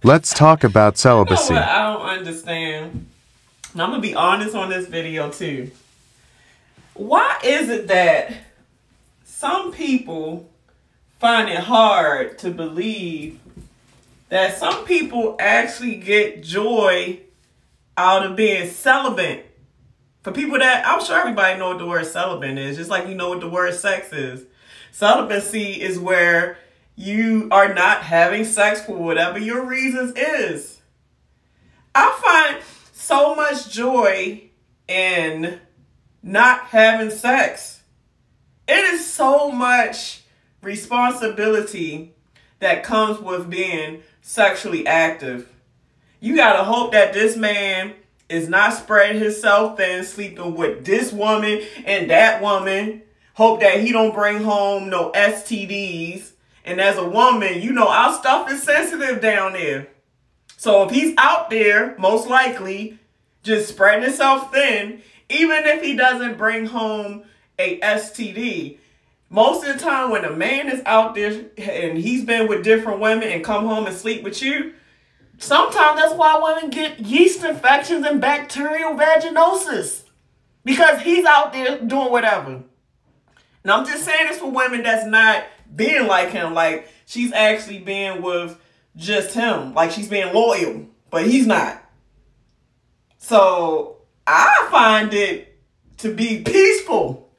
Let's talk about You know celibacy. what I don't understand? And I'm going to be honest on this video too. Why is it that some people find it hard to believe that some people actually get joy out of being celibate? For people that, I'm sure everybody know what the word celibate is, just like you know what the word sex is. Celibacy is where you are not having sex for whatever your reasons is. I find so much joy in not having sex. It is so much responsibility that comes with being sexually active. You gotta hope that this man is not spreading himself thin, sleeping with this woman and that woman. Hope that he don't bring home no STDs. And as a woman, you know, our stuff is sensitive down there. So if he's out there, most likely, just spreading himself thin, even if he doesn't bring home a STD, most of the time when a man is out there and he's been with different women and come home and sleep with you, sometimes that's why women get yeast infections and bacterial vaginosis. Because he's out there doing whatever. Now, I'm just saying this for women that's not being like him. Like, she's actually being with just him. Like, she's being loyal. But he's not. So, I find it to be peaceful.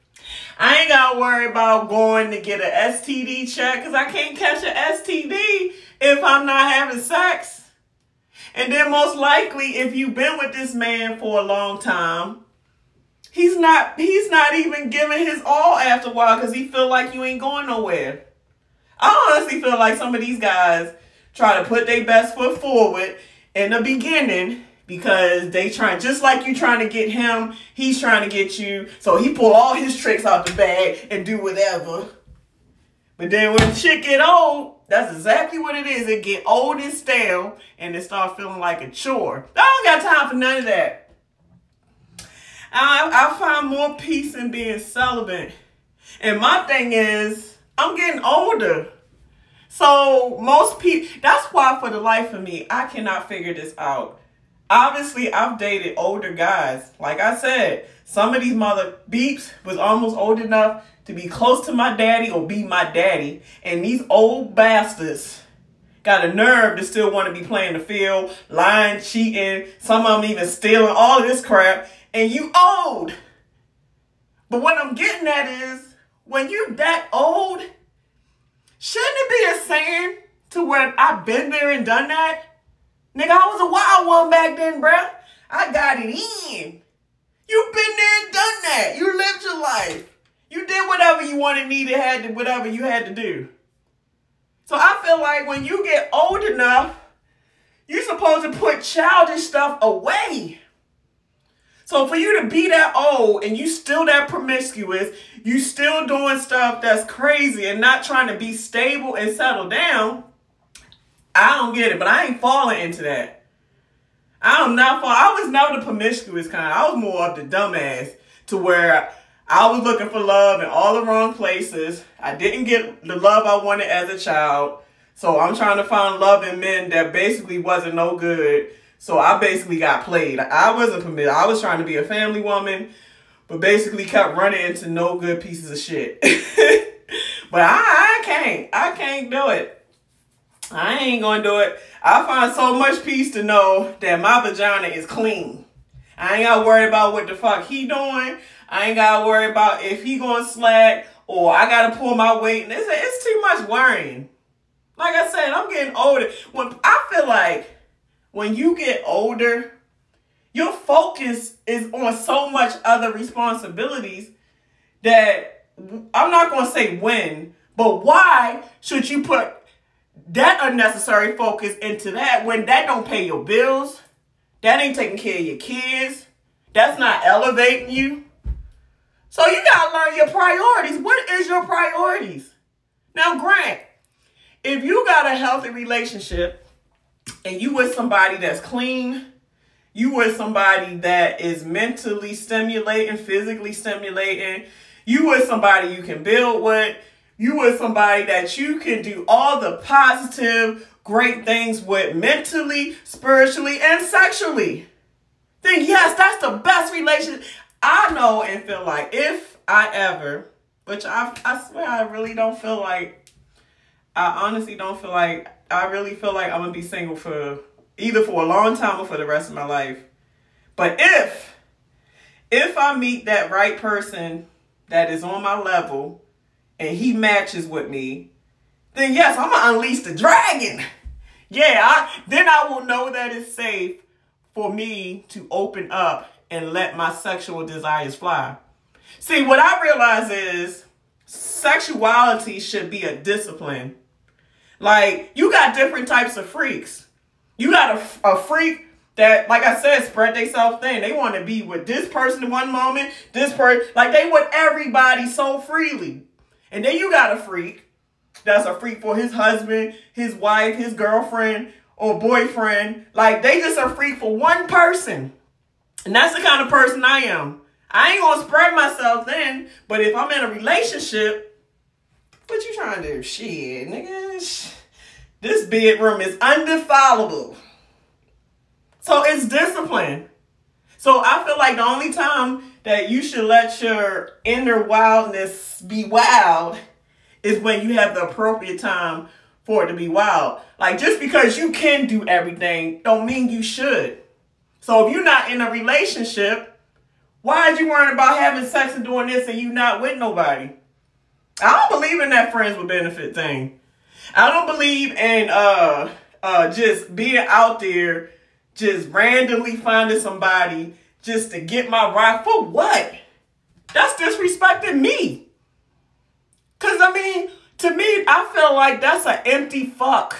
I ain't got to worry about going to get an STD check because I can't catch an STD if I'm not having sex. And then most likely, if you've been with this man for a long time, he's not even giving his all after a while because he feel like you ain't going nowhere. I honestly feel like some of these guys try to put their best foot forward in the beginning because they trying, just like you trying to get him, he's trying to get you. So he pull all his tricks out the bag and do whatever. But then when shit get old, that's exactly what it is. It get old and stale and it start feeling like a chore. I don't got time for none of that. I find more peace in being celibate. And my thing is, I'm getting older. So most people, that's why for the life of me, I cannot figure this out. Obviously, I've dated older guys. Like I said, some of these mother beeps was almost old enough to be close to my daddy or be my daddy. And these old bastards got a nerve to still want to be playing the field, lying, cheating, some of them even stealing, all of this crap. And you old. But what I'm getting at is, when you that old, shouldn't it be a saying to where I've been there and done that? Nigga, I was a wild one back then, bruh. I got it in. You've been there and done that. You lived your life. You did whatever you wanted, needed, had to, whatever you had to do. So I feel like when you get old enough, you're supposed to put childish stuff away. So for you to be that old and you still that promiscuous, you still doing stuff that's crazy and not trying to be stable and settle down, I don't get it. But I ain't falling into that. I was never the promiscuous kind. I was more of the dumbass to where I was looking for love in all the wrong places. I didn't get the love I wanted as a child. So I'm trying to find love in men that basically wasn't no good. So I basically got played. I wasn't permitted. I was trying to be a family woman, but basically kept running into no good pieces of shit. But I can't do it. I ain't gonna do it. I find so much peace to know that my vagina is clean. I ain't gotta worry about what the fuck he doing. I ain't gotta worry about if he gonna slack or I gotta pull my weight. It's too much worrying. Like I said, I'm getting older. I feel like when you get older, your focus is on so much other responsibilities that I'm not going to say when, but why should you put that unnecessary focus into that when that don't pay your bills? That ain't taking care of your kids. That's not elevating you. So you got to learn your priorities. What is your priorities? Now, Grant, if you got a healthy relationship, and you with somebody that's clean, you with somebody that is mentally stimulating, physically stimulating, you with somebody you can build with, you with somebody that you can do all the positive, great things with mentally, spiritually, and sexually, then yes, that's the best relationship. I know and feel like if I ever, which I swear I really don't feel like, I honestly don't feel like, I really feel like I'm going to be single for either for a long time or for the rest of my life. But if I meet that right person that is on my level and he matches with me, then yes, I'm going to unleash the dragon. Yeah, then I will know that it's safe for me to open up and let my sexual desires fly. See, what I realize is sexuality should be a discipline. Like, you got different types of freaks. You got a freak that, like I said, spread themselves thin. They want to be with this person in one moment, this person, like they with everybody so freely. And then you got a freak that's a freak for his husband, his wife, his girlfriend, or boyfriend. Like, they just a freak for one person. And that's the kind of person I am. I ain't gonna spread myself thin, but if I'm in a relationship, what you trying to do? Shit, nigga. This bedroom is undefilable. So it's discipline. So I feel like the only time that you should let your inner wildness be wild is when you have the appropriate time for it to be wild. Like, just because you can do everything don't mean you should. So if you're not in a relationship, why are you worrying about having sex and doing this and you not with nobody? I don't believe in that friends with benefit thing. I don't believe in just being out there, just randomly finding somebody just to get my ride. For what? That's disrespecting me. Because, I mean, to me, I feel like that's an empty fuck.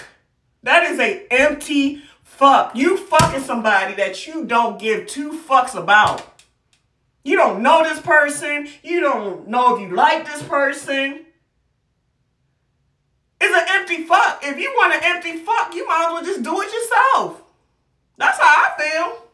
That is an empty fuck. You fucking somebody that you don't give two fucks about. You don't know this person. You don't know if you like this person. It's an empty fuck. If you want an empty fuck, you might as well just do it yourself. That's how I feel.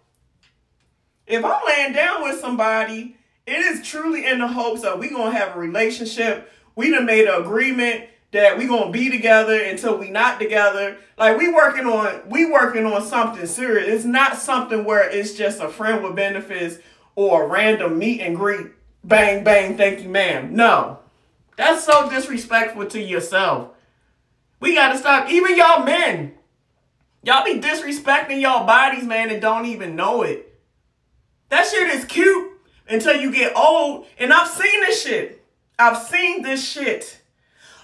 If I'm laying down with somebody, it is truly in the hopes that we're going to have a relationship. We done made an agreement that we're going to be together until we not together. Like, we working on something serious. It's not something where it's just a friend with benefits or a random meet and greet. Bang, bang, thank you, ma'am. No. That's so disrespectful to yourself. We got to stop. Even y'all men. Y'all be disrespecting y'all bodies, man, and don't even know it. That shit is cute until you get old. And I've seen this shit. I've seen this shit.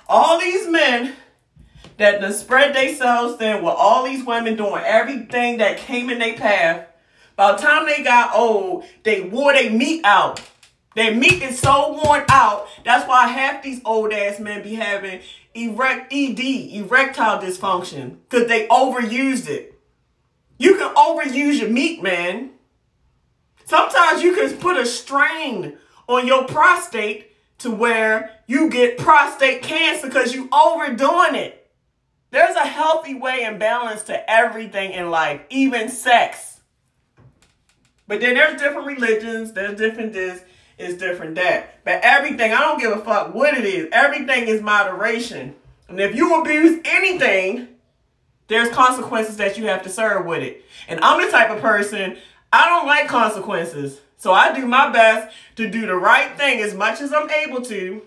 All these men that done spread themselves thin with all these women doing everything that came in their path. By the time they got old, they wore their meat out. Their meat is so worn out. That's why half these old ass men be having erectile dysfunction. Because they overused it. You can overuse your meat, man. Sometimes you can put a strain on your prostate to where you get prostate cancer because you overdoing it. There's a healthy way and balance to everything in life, even sex. But then there's different religions, there's different this, it's different that. But everything, I don't give a fuck what it is. Everything is moderation. And if you abuse anything, there's consequences that you have to serve with it. And I'm the type of person, I don't like consequences. So I do my best to do the right thing as much as I'm able to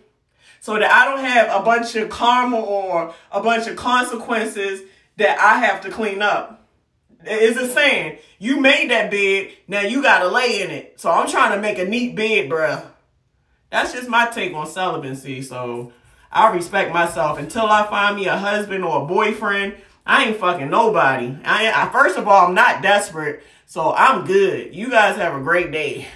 so that I don't have a bunch of karma or a bunch of consequences that I have to clean up. It's a saying, you made that bed, now you got to lay in it. So I'm trying to make a neat bed, bruh. That's just my take on celibacy. So I respect myself. Until I find me a husband or a boyfriend, I ain't fucking nobody. First of all, I'm not desperate. So I'm good. You guys have a great day.